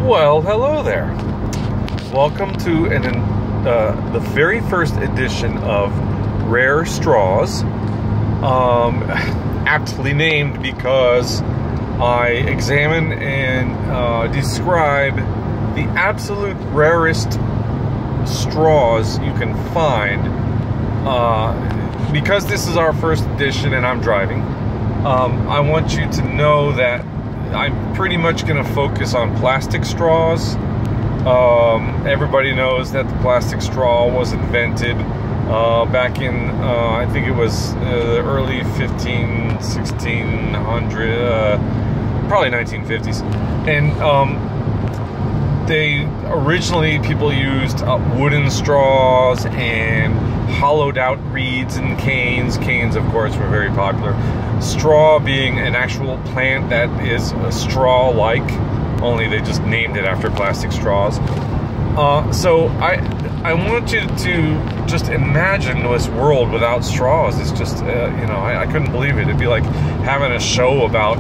Well, hello there. Welcome to the very first edition of Rare Straws. Aptly named because I examine and describe the absolute rarest straws you can find. Because this is our first edition and I'm driving, I want you to know that I'm pretty much going to focus on plastic straws. Everybody knows that the plastic straw was invented back in, I think it was the early 1600, probably 1950s. And people used wooden straws and hollowed out reeds and canes. Canes, of course, were very popular. Straw being an actual plant that is a straw-like, only they just named it after plastic straws. So I want you to just imagine this world without straws. It's just, I couldn't believe it. It'd be like having a show about,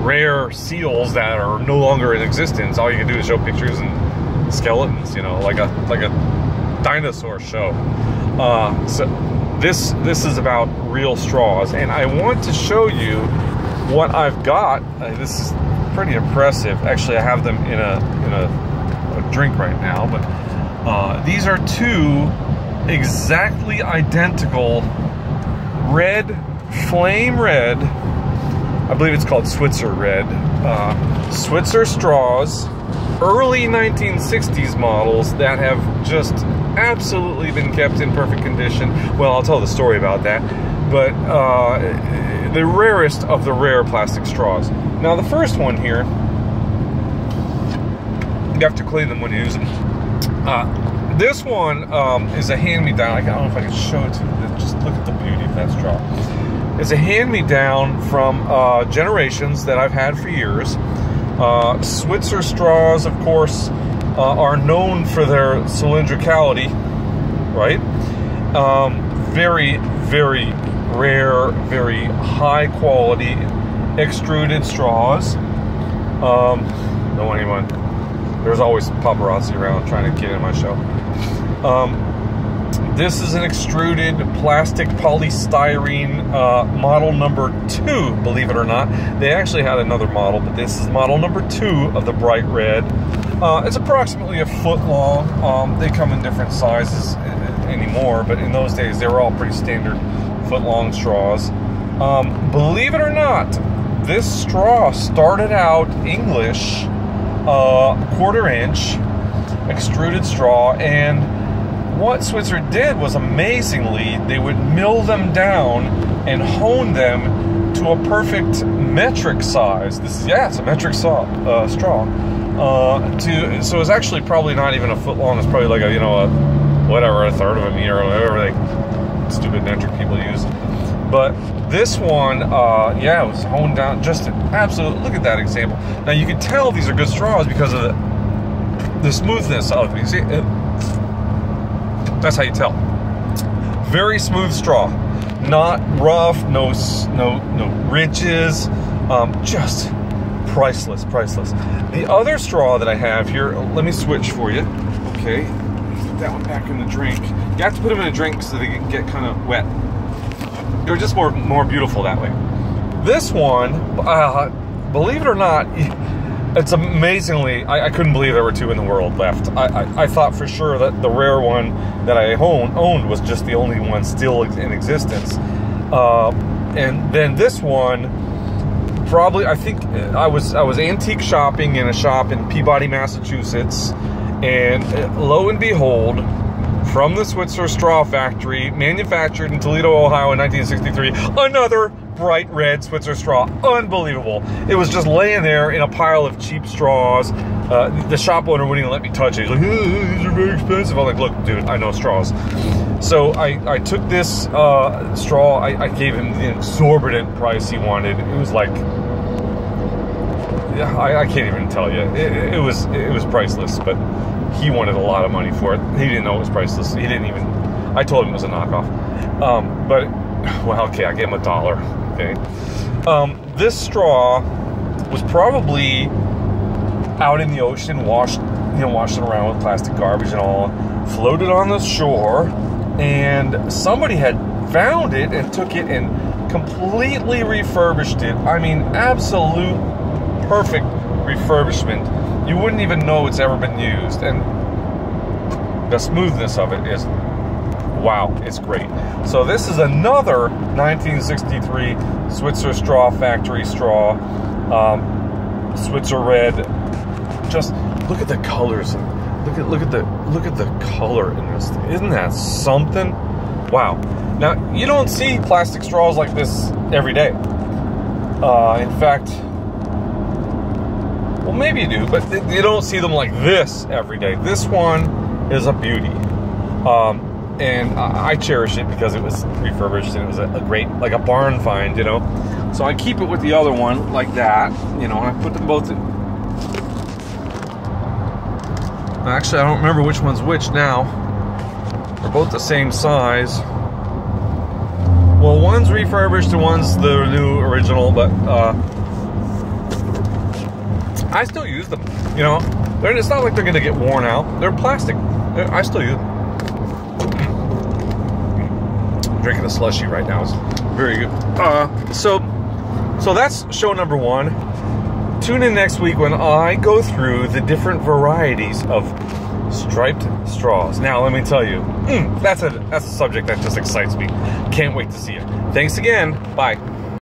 rare seals that are no longer in existence. All you can do is show pictures and skeletons, like a dinosaur show. So this is about real straws, and I want to show you what I've got. This is pretty impressive. Actually, I have them in a drink right now, but these are two exactly identical red, flame red, I believe it's called Switzer red, Switzer straws, early 1960s models that have just absolutely been kept in perfect condition. Well, I'll tell the story about that, but the rarest of the rare plastic straws. Now, the first one here, you have to clean them when you use them. This one is a hand-me-down. I don't know if I can show it to you. Just look at the beauty of that straw. It's a hand-me-down from generations that I've had for years. Switzer straws, of course, are known for their cylindricality, right? Very, very rare, very high quality extruded straws. Don't want anyone. There's always paparazzi around trying to get in my show. This is an extruded plastic polystyrene model number 2, believe it or not. They actually had another model, but this is model number 2 of the bright red. It's approximately a foot long. They come in different sizes anymore, but in those days they were all pretty standard foot-long straws. Believe it or not, this straw started out English, quarter-inch extruded straw, and what Switzer did was, amazingly, they would mill them down and hone them to a perfect metric size. It's a metric straw. So it's actually probably not even a foot long. It's probably like a third of a meter or whatever stupid metric people use. But this one, it was honed down. Just an absolute, look at that example. Now you can tell these are good straws because of the smoothness of them. You see, that's how you tell. Very smooth straw, not rough, no ridges, just priceless. The other straw that I have here, let me switch for you. Okay, put that one back in the drink. You have to put them in a drink so they can get kind of wet. They're just more beautiful that way. This one, believe it or not, it's amazingly, I couldn't believe there were 2 in the world left. I thought for sure that the rare one that I owned was just the only one still in existence. And then this one, probably, I think I was antique shopping in a shop in Peabody, Massachusetts, and lo and behold, from the Switzer Straw Factory, manufactured in Toledo, Ohio in 1963, another bright red Switzer straw. Unbelievable. It was just laying there in a pile of cheap straws. The shop owner wouldn't even let me touch it. He's like, these are very expensive. I'm like, look, dude, I know straws. So I took this straw. I gave him the exorbitant price he wanted. It was like, I can't even tell you. It was priceless, but he wanted a lot of money for it. He didn't know it was priceless. He didn't even, I told him it was a knockoff. Well, okay, I gave him $1, okay? This straw was probably out in the ocean, washing around with plastic garbage and all, floated on the shore, and somebody had found it and took it and completely refurbished it. I mean, absolute perfect refurbishment. You wouldn't even know it's ever been used, and the smoothness of it is, wow, it's great. So this is another 1963 Switzer straw, factory straw, Switzer red. Just look at the colors. Look at the color in this thing. Isn't that something? Wow. Now, you don't see plastic straws like this every day. In fact, well, maybe you do, but you don't see them like this every day. This one is a beauty. And I cherish it because it was refurbished and it was a great, like a barn find, you know. So I keep it with the other one like that, you know, and I put them both in. Actually, I don't remember which one's which now. They're both the same size. Well, one's refurbished and one's the new original, but I still use them, you know. It's not like they're gonna get worn out. They're plastic. I still use them. Drinking a slushie right now. It's very good. So that's show number 1. Tune in next week when I go through the different varieties of striped straws. Now, let me tell you, that's a subject that just excites me. Can't wait to see it. Thanks again. Bye.